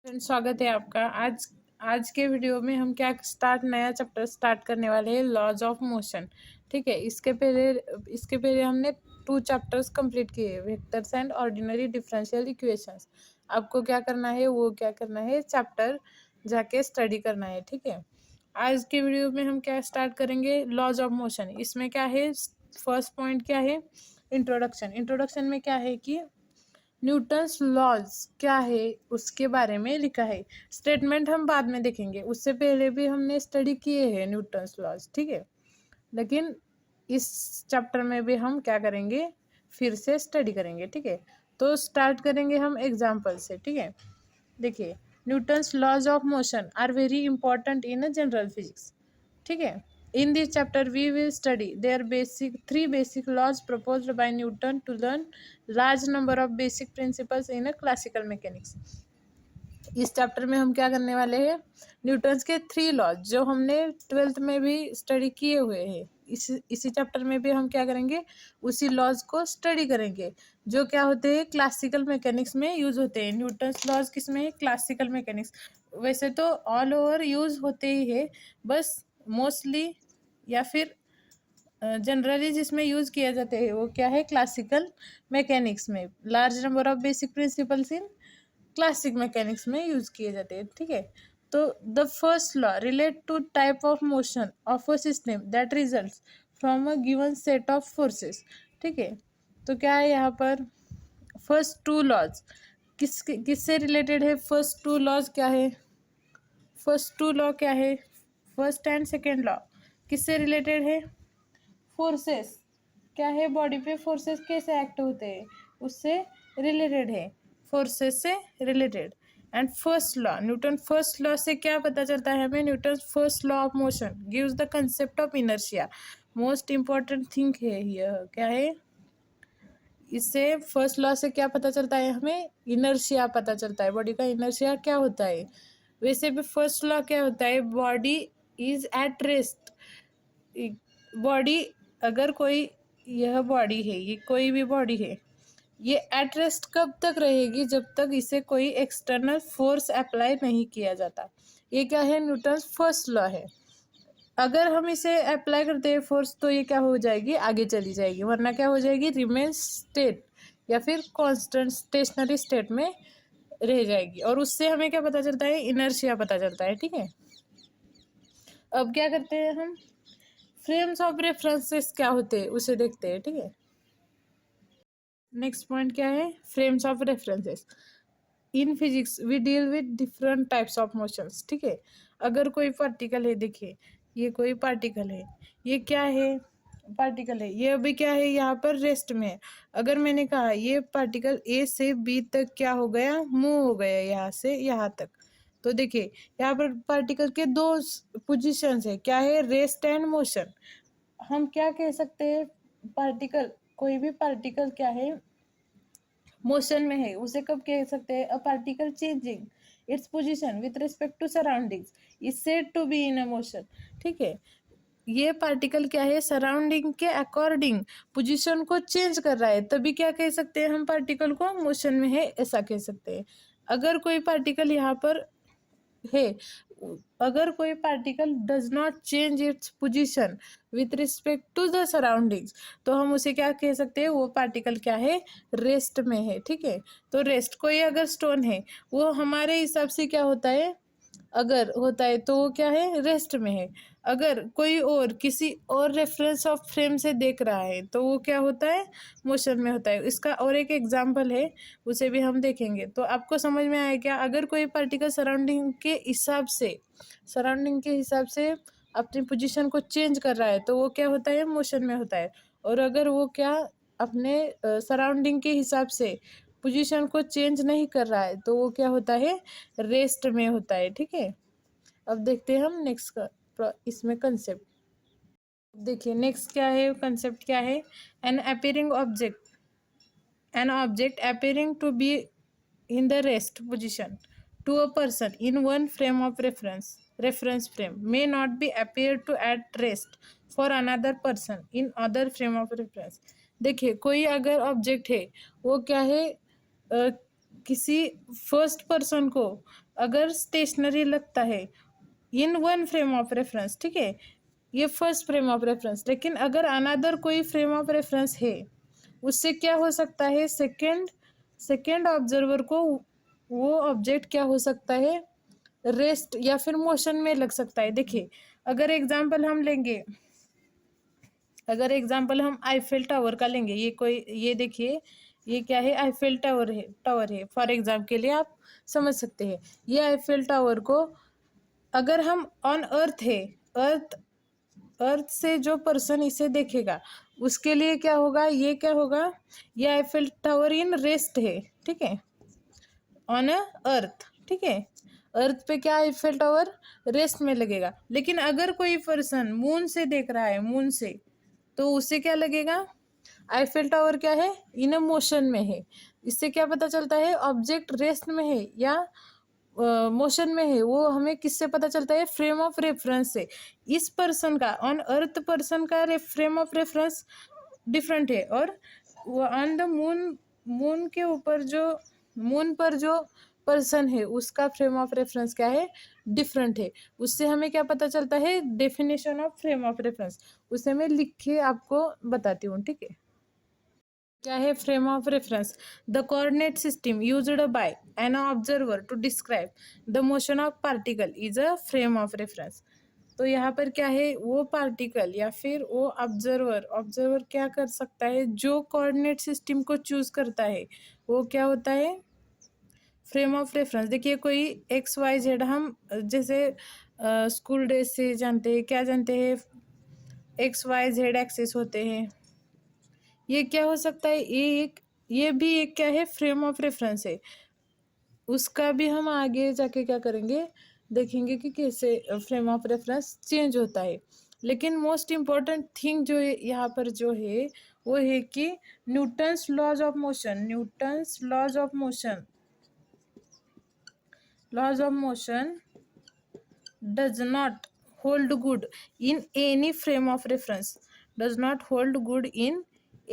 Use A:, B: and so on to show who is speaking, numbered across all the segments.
A: Friends, स्वागत है आपका। आज आज के वीडियो में हम नया चैप्टर स्टार्ट करने वाले हैं, लॉज ऑफ मोशन। ठीक है। इसके पहले हमने 2 चैप्टर्स कंप्लीट किए, vectors and ordinary differential equations. आपको क्या करना है चैप्टर जाके स्टडी करना है। ठीक है। आज के वीडियो में हम क्या स्टार्ट करेंगे, लॉज ऑफ मोशन। इसमें क्या है, फर्स्ट पॉइंट क्या है, इंट्रोडक्शन में क्या है कि न्यूटन्स लॉज क्या है उसके बारे में लिखा है। स्टेटमेंट हम बाद में देखेंगे, उससे पहले भी हमने स्टडी किए हैं न्यूटन्स लॉज। ठीक है। लेकिन इस चैप्टर में भी हम क्या करेंगे, फिर से स्टडी करेंगे। ठीक है। तो स्टार्ट करेंगे हम एग्जाम्पल से। ठीक है। देखिए, Newton's laws of motion are very important in general physics. ठीक है। In this chapter, we will study three basic laws proposed by Newton to learn large number of basic principles in a classical mechanics. इस chapter में हम क्या करने वाले हैं, Newton's के 3 लॉज जो हमने 12th में भी स्टडी किए हुए हैं, इसी चैप्टर में भी हम क्या करेंगे, उसी लॉज को स्टडी करेंगे जो क्या होते हैं, क्लासिकल मैकेनिक्स में यूज होते हैं। न्यूटन्स लॉज किस में है, क्लासिकल मैकेनिक्स। वैसे तो ऑल ओवर यूज होते ही है, बस मोस्टली या फिर जनरली जिसमें यूज किया जाते हैं वो क्या है, क्लासिकल मैकेनिक्स में। Large number of basic principles in classic mechanics में यूज किए जाते हैं। ठीक है। तो the first law relate to type of motion of a system that results from a given set of forces. ठीक है। तो क्या है यहाँ पर, फर्स्ट 2 लॉज किससे रिलेटेड है, फर्स्ट 2 लॉज क्या है, फर्स्ट 2 लॉ क्या है, फर्स्ट एंड सेकेंड लॉ किससे रिलेटेड है, फोर्सेस क्या है, बॉडी पे फोर्सेस कैसे एक्ट होते हैं उससे रिलेटेड है, फोर्सेस से related. And first law, Newton first law से क्या पता चलता है हमें, Newton first law of motion gives the concept of inertia. Most important thing है यह, क्या है, इससे फर्स्ट लॉ से क्या पता चलता है हमें, इनर्शिया पता चलता है, बॉडी का इनर्शिया क्या होता है। वैसे भी फर्स्ट लॉ क्या होता है, body is at rest. Body, अगर कोई, यह बॉडी है, ये कोई भी बॉडी है, ये एट रेस्ट कब तक रहेगी, जब तक इसे कोई एक्सटर्नल फोर्स अप्लाई नहीं किया जाता। ये क्या है, न्यूटन फर्स्ट लॉ है। अगर हम इसे अप्लाई करते हैं फोर्स तो ये क्या हो जाएगी, आगे चली जाएगी, वरना क्या हो जाएगी, रिमेन स्टेट या फिर कांस्टेंट स्टेशनरी स्टेट में रह जाएगी। और उससे हमें क्या पता चलता है, इनर्शिया पता चलता है। ठीक है। अब क्या करते हैं हम, फ्रेम्स ऑफ रेफरेंसेस क्या होते हैं उसे देखते हैं। ठीक है। नेक्स्ट पॉइंट क्या है, frames of references. In physics we deal with different types of motions. ठीक है। अगर कोई पार्टिकल है, देखिए ये कोई पार्टिकल है, ये क्या है, पार्टिकल है, ये अभी क्या है, यहाँ पर रेस्ट में है। अगर मैंने कहा ये पार्टिकल ए से बी तक क्या हो गया, मूव हो गया यहाँ से यहाँ तक, तो देखिए यहाँ पर पार्टिकल के 2 पोजिशंस है, क्या है, रेस्ट एंड मोशन। हम क्या कह सकते हैं, पार्टिकल, कोई भी पार्टिकल क्या है, मोशन में है, उसे कब कह सकते हैं, a particle changing its position with respect to surroundings is said to be in a motion. ठीक है। ये पार्टिकल क्या है, सराउंडिंग के अकॉर्डिंग पोजीशन को चेंज कर रहा है, तभी क्या कह सकते हैं हम, पार्टिकल को मोशन में है, ऐसा कह सकते हैं। अगर कोई पार्टिकल यहाँ पर है, अगर कोई particle does not change its position with respect to the surroundings, तो हम उसे क्या कह सकते हैं, वो पार्टिकल क्या है, रेस्ट में है। ठीक है। तो रेस्ट, कोई अगर स्टोन है, वो हमारे हिसाब से क्या होता है, अगर होता है तो वो क्या है, रेस्ट में है। अगर कोई और किसी और रेफरेंस ऑफ फ्रेम से देख रहा है तो वो क्या होता है, मोशन में होता है। इसका और एक एग्जांपल है, उसे भी हम देखेंगे तो आपको समझ में आए क्या। अगर कोई पार्टिकल सराउंडिंग के हिसाब से अपनी पोजीशन को चेंज कर रहा है तो वो क्या होता है, मोशन में होता है। और अगर वो क्या अपने सराउंडिंग के हिसाब से पोजीशन को चेंज नहीं कर रहा है तो वो क्या होता है, रेस्ट में होता है। ठीक है। अब देखते हैं हम नेक्स्ट का इसमें कंसेप्ट। देखिए नेक्स्ट क्या है, कंसेप्ट क्या है, an object appearing to be in the rest position to a person in one frame of reference frame may not be appear to at rest for another person in other frame of reference। देखिए कोई अगर object है, वो क्या है, किसी first person को अगर स्टेशनरी लगता है in one frame of reference, ठीक है, ये फर्स्ट फ्रेम ऑफ रेफरेंस, लेकिन अगर अनदर कोई फ्रेम ऑफ रेफरेंस है उससे क्या हो सकता है, सेकेंड ऑब्जर्वर को वो ऑब्जेक्ट क्या हो सकता है, रेस्ट या फिर मोशन में लग सकता है। देखिए अगर एग्जांपल हम लेंगे, अगर एग्जांपल हम आईफेल टावर का लेंगे, ये देखिए ये क्या है, आईफेल टावर है फॉर एग्जाम्पल के लिए आप समझ सकते हैं। ये आईफेल टावर को अगर हम ऑन अर्थ है, अर्थ से जो पर्सन इसे देखेगा उसके लिए क्या होगा, ये क्या होगा, ये आईफेल टावर इन रेस्ट है, ठीक है, ऑन अर्थ, ठीक है, अर्थ पे क्या आईफेल टावर रेस्ट में लगेगा। लेकिन अगर कोई पर्सन मून से देख रहा है, मून से, तो उससे क्या लगेगा, आईफेल टावर क्या है, इन मोशन में है। इससे क्या पता चलता है ऑब्जेक्ट रेस्ट में है या मोशन में है, वो हमें किससे पता चलता है, फ्रेम ऑफ रेफरेंस से। इस पर्सन का ऑन अर्थ पर्सन का फ्रेम ऑफ रेफरेंस डिफरेंट है, और ऑन द मून के ऊपर जो, मून पर जो पर्सन है उसका फ्रेम ऑफ रेफरेंस क्या है, डिफरेंट है। उससे हमें क्या पता चलता है, definition of frame of reference, उसे मैं लिख के आपको बताती हूँ, ठीक है। क्या है frame of reference, the coordinate system used by an observer to describe the motion of particle is a frame of reference. तो यहाँ पर क्या है, वो पार्टिकल या फिर वो ऑब्जर्वर क्या कर सकता है, जो कोऑर्डिनेट सिस्टम को चूज करता है वो क्या होता है, फ्रेम ऑफ रेफरेंस। देखिए कोई एक्स वाई जेड, हम जैसे स्कूल डेज से जानते हैं, क्या जानते हैं, एक्स वाई जेड एक्सिस होते हैं, ये क्या हो सकता है, ये भी एक क्या है, फ्रेम ऑफ रेफरेंस है। उसका भी हम आगे जाके क्या करेंगे, देखेंगे कि कैसे फ्रेम ऑफ रेफरेंस चेंज होता है। लेकिन मोस्ट इम्पॉर्टेंट थिंग जो यहाँ पर जो है वो है कि Newton's laws of motion, laws of motion does not hold good in any frame of reference, does not hold good in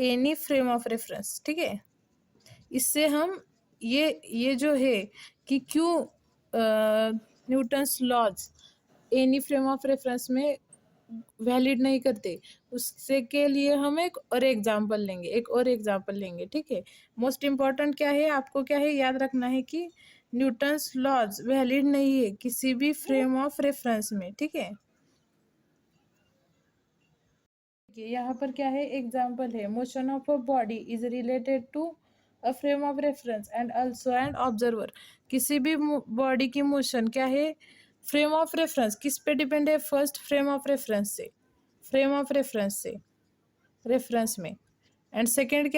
A: any frame of reference, ठीक है। इससे हम ये जो है कि क्यों Newton's laws any frame of reference में वैलिड नहीं करते, उससे के लिए हम एक और एग्जांपल लेंगे, ठीक है। मोस्ट इम्पॉर्टेंट क्या है, आपको क्या है याद रखना है कि न्यूटन्स लॉज वैलिड नहीं है किसी भी फ्रेम ऑफ रेफरेंस में, ठीक है। यहाँ पर क्या है, एग्जाम्पल है, motion of a body is related to a frame of reference and also and observer. किसी भी बॉडी की मोशन क्या है, फ्रेम ऑफ रेफरेंस किस पे डिपेंड है, फर्स्ट फ्रेम ऑफ रेफरेंस से, रेफरेंस में, एंड सेकंड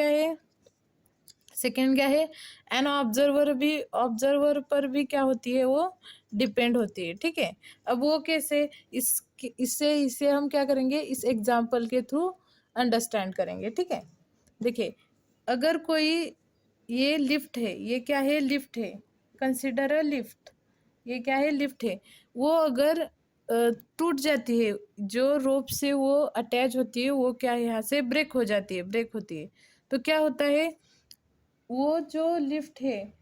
A: क्या है, एन ऑब्जर्वर पर भी क्या होती है, वो डिपेंड होती है, ठीक है। अब वो कैसे, इसे हम क्या करेंगे, इस एग्जाम्पल के थ्रू अंडरस्टैंड करेंगे, ठीक है। देखिए अगर कोई, ये लिफ्ट है, ये क्या है, लिफ्ट है, कंसिडर अ लिफ्ट, ये क्या है, लिफ्ट है। वो अगर टूट जाती है, जो रोप से वो अटैच होती है वो क्या है, यहाँ से ब्रेक होती है, तो क्या होता है, वो जो लिफ्ट है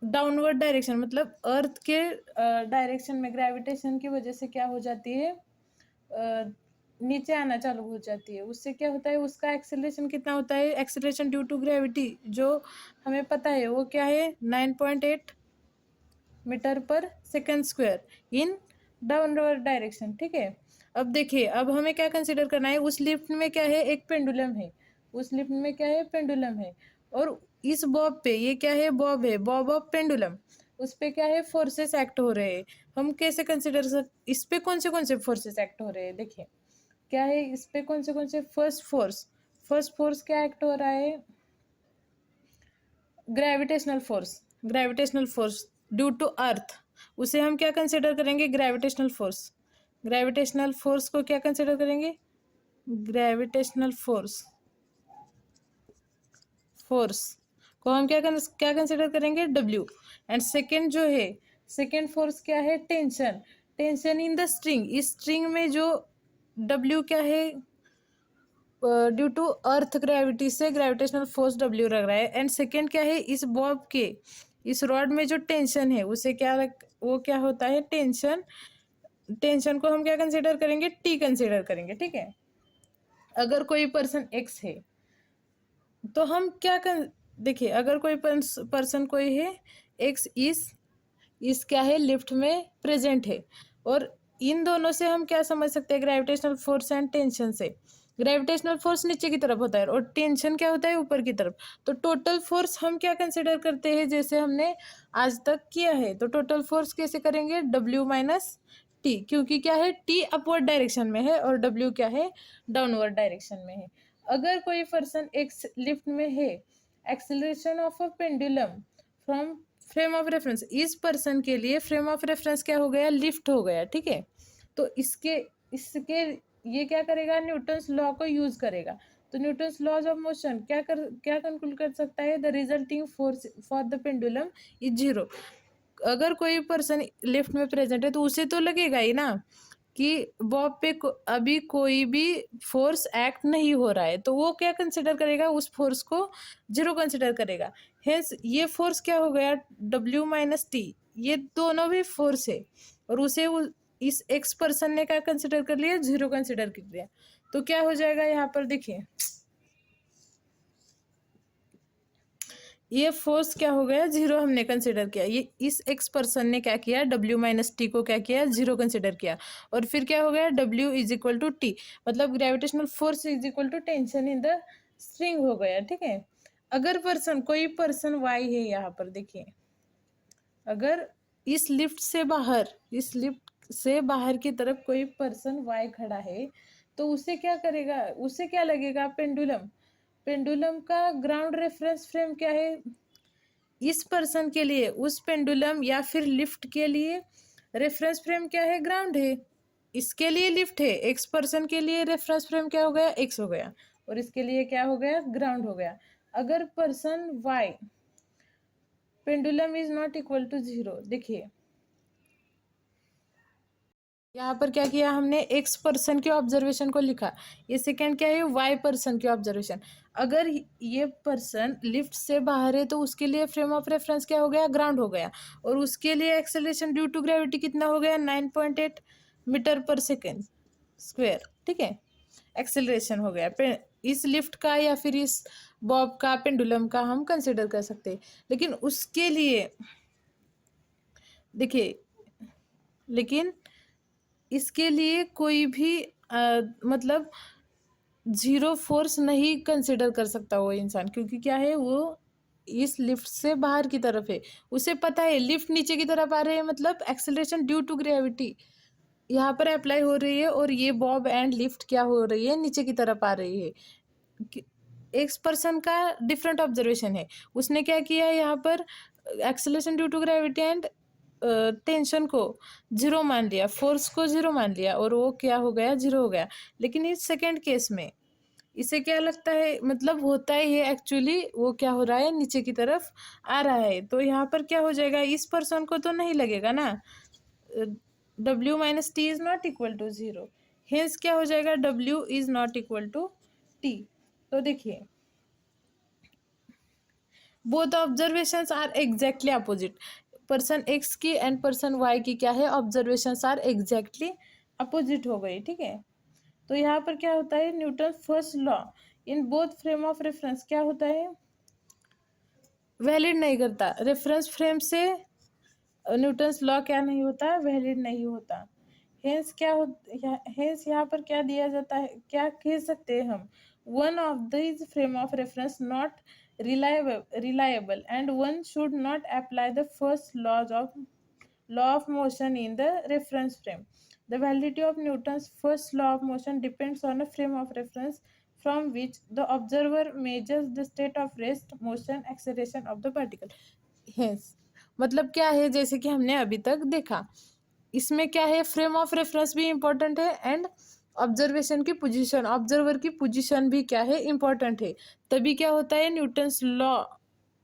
A: डाउनवर्ड डायरेक्शन, मतलब अर्थ के डायरेक्शन में ग्रेविटेशन की वजह से क्या हो जाती है, नीचे आना चालू हो जाती है। उससे क्या होता है, उसका एक्सेलरेशन कितना होता है, एक्सेलरेशन ड्यू टू ग्रेविटी जो हमें पता है वो क्या है, 9.8 मीटर पर second square in downward direction, ठीक है। अब देखिए, अब हमें क्या कंसिडर करना है, उस लिफ्ट में क्या है, एक पेंडुलम है, और इस बॉब पे, ये क्या है, बॉब ऑफ पेंडुलम, उस पे क्या है, फोर्सेस एक्ट हो रहे हैं। हम कैसे कंसिडर इस पे कौन से फोर्सेस एक्ट हो रहे हैं, देखिए क्या है, इस पे कौन से फर्स्ट फोर्स क्या एक्ट हो रहा है, gravitational force due to earth, उसे हम क्या कंसिडर करेंगे, ग्रेविटेशनल फोर्स को क्या कंसिडर करेंगे, ग्रेविटेशनल फोर्स को हम क्या कंसिडर करेंगे, W। एंड सेकेंड जो है, सेकेंड फोर्स क्या है, टेंशन इन द स्ट्रिंग, इस स्ट्रिंग में जो W क्या है, ड्यू टू अर्थ ग्रेविटी से ग्रेविटेशनल फोर्स डब्ल्यू लग रहा है। एंड सेकेंड क्या है, इस बॉब के इस रॉड में जो टेंशन है उसे वो क्या होता है, टेंशन। टेंशन को हम क्या कंसिडर करेंगे, टी कंसिडर करेंगे, ठीक है। अगर कोई पर्सन एक्स है तो हम देखिए, अगर कोई पर्सन कोई है एक्स, इस क्या है, लिफ्ट में प्रेजेंट है, और इन दोनों से हम क्या समझ सकते हैं, ग्रेविटेशनल फोर्स एंड टेंशन से। ग्रेविटेशनल फोर्स नीचे की तरफ होता है और टेंशन क्या होता है, ऊपर की तरफ। तो टोटल फोर्स हम क्या कंसिडर करते हैं, जैसे हमने आज तक किया है। तो टोटल फोर्स कैसे करेंगे, डब्ल्यू माइनस टी, क्योंकि क्या है, टी अपवर्ड डायरेक्शन में है और डब्ल्यू क्या है, डाउनवर्ड डायरेक्शन में है। अगर कोई पर्सन एक्स लिफ्ट में है, acceleration of a pendulum from frame of reference, इस पर्सन के लिए फ्रेम ऑफ रेफरेंस क्या हो गया, लिफ्ट हो गया, ठीक है। तो इसके इसके ये क्या करेगा, न्यूटन्स लॉ को यूज करेगा। तो न्यूटन्स लॉज ऑफ मोशन क्या कंक्लूड कर सकता है, the resulting force for the pendulum is zero. अगर कोई पर्सन लिफ्ट में प्रेजेंट है तो उसे तो लगेगा ही ना कि बॉब पे अभी कोई भी फोर्स एक्ट नहीं हो रहा है, तो वो क्या कंसिडर करेगा, उस फोर्स को जीरो कंसिडर करेगा। हेंस ये फोर्स क्या हो गया, डब्ल्यू माइनस टी, ये दोनों भी फोर्स है, और इस एक्स पर्सन ने क्या कंसिडर कर लिया, जीरो कंसिडर कर लिया। तो क्या हो जाएगा यहाँ पर, देखिए ये फोर्स क्या हो गया, जीरो हमने कंसिडर किया। ये इस एक्स पर्सन ने क्या किया, डब्ल्यू माइनस टी को क्या किया, जीरो कंसिडर किया। और फिर क्या हो गया, W is equal to T, मतलब gravitational force is equal to tension in the string हो गया, ठीक है। अगर कोई पर्सन वाई है, यहाँ पर देखिए, अगर इस लिफ्ट से बाहर की तरफ कोई पर्सन वाई खड़ा है, तो उसे क्या करेगा, उसे क्या लगेगा, पेंडुलम का ग्राउंड रेफरेंस फ्रेम क्या है, इस पर्सन के लिए उस पेंडुलम या फिर लिफ्ट के लिए रेफरेंस फ्रेम क्या है, ग्राउंड है। इसके लिए लिफ्ट है, एक्स पर्सन के लिए रेफरेंस फ्रेम क्या हो गया, एक्स हो गया, और इसके लिए क्या हो गया, ग्राउंड हो गया। अगर person Y, pendulum is not equal to zero, देखिए यहाँ पर क्या किया हमने, एक्स पर्सन के ऑब्जर्वेशन को लिखा, ये सेकंड क्या है, वाई पर्सन के ऑब्जर्वेशन। अगर ये पर्सन लिफ्ट से बाहर है तो उसके लिए फ्रेम ऑफ रेफरेंस क्या हो गया, ग्राउंड हो गया, और उसके लिए एक्सेलरेशन ड्यू टू ग्रेविटी कितना हो गया, 9.8 मीटर पर सेकेंड स्क्वेयर, ठीक है, एक्सेलरेशन हो गया। इस लिफ्ट का या फिर इस बॉब का, पेंडुलम का हम कंसिडर कर सकते हैं। लेकिन उसके लिए देखिए, लेकिन इसके लिए कोई भी मतलब जीरो फोर्स नहीं कंसिडर कर सकता वो इंसान, क्योंकि क्या है, वो इस लिफ्ट से बाहर की तरफ है। उसे पता है लिफ्ट नीचे की तरफ आ रही है, मतलब एक्सेलरेशन ड्यू टू ग्रेविटी यहाँ पर अप्लाई हो रही है, और ये बॉब एंड लिफ्ट क्या हो रही है, नीचे की तरफ आ रही है। एक पर्सन का डिफरेंट ऑब्जर्वेशन है, उसने क्या किया यहाँ पर, acceleration due to gravity and tension को जीरो मान लिया, फोर्स को जीरो मान लिया, और वो क्या हो गया, जीरो हो गया। लेकिन इस सेकेंड केस में इसे क्या लगता है, मतलब होता है ये एक्चुअली वो क्या हो रहा है, नीचे की तरफ आ रहा है। तो यहाँ पर क्या हो जाएगा, इस पर्सन को तो नहीं लगेगा ना, W minus T is not equal to zero, hence क्या हो जाएगा, W is not equal to T. तो देखिए, both observations are exactly opposite, person X की एंड पर्सन वाई की क्या है, ऑब्जर्वेशंस आर एग्जैक्टली अपोजिट हो गई, ठीक है। तो यहाँ पर क्या होता है, Newton first law in both frame of reference क्या होता है, वैलिड नहीं करता। रेफरेंस फ्रेम से न्यूटन्स लॉ क्या नहीं होता, वैलिड नहीं होता। हेंस हेंस यहाँ पर क्या दिया जाता है, क्या कह सकते हैं हम, one of this frame of reference not reliable and one should not apply the first law of motion in the reference frame. The validity of Newton's first law of motion depends on a frame of reference from which the observer measures the state of rest, motion, acceleration of the particle. Hence, मतलब क्या है, जैसे कि हमने अभी तक देखा, इसमें क्या है, फ्रेम ऑफ रेफरेंस भी इंपॉर्टेंट है एंड ऑब्जर्वेशन की पोजीशन, ऑब्जर्वर की पोजीशन भी क्या है, इंपॉर्टेंट है। तभी क्या होता है, न्यूटन्स लॉ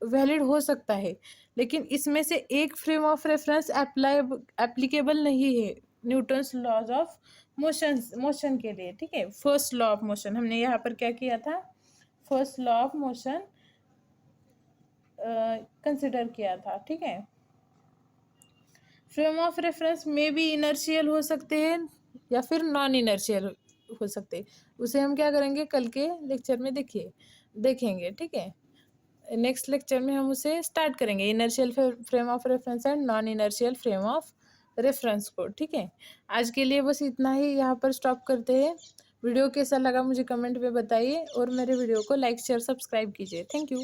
A: वैलिड हो सकता है। लेकिन इसमें से एक फ्रेम ऑफ रेफरेंस एप्लीकेबल नहीं है, न्यूटन्स लॉज ऑफ मोशन के लिए, ठीक है। फर्स्ट लॉ ऑफ मोशन हमने यहाँ पर क्या किया था, first law of motion consider किया था, ठीक है। फ्रेम ऑफ रेफरेंस में भी इनर्शियल हो सकते हैं या फिर नॉन इनर्शियल हो सकते हैं, उसे हम क्या करेंगे कल के लेक्चर में देखेंगे, ठीक है। नेक्स्ट लेक्चर में हम उसे स्टार्ट करेंगे, inertial frame of reference and non inertial frame of reference को, ठीक है। आज के लिए बस इतना ही, यहाँ पर स्टॉप करते हैं। वीडियो कैसा लगा मुझे कमेंट में बताइए और मेरे वीडियो को लाइक शेयर सब्सक्राइब कीजिए। Thank you.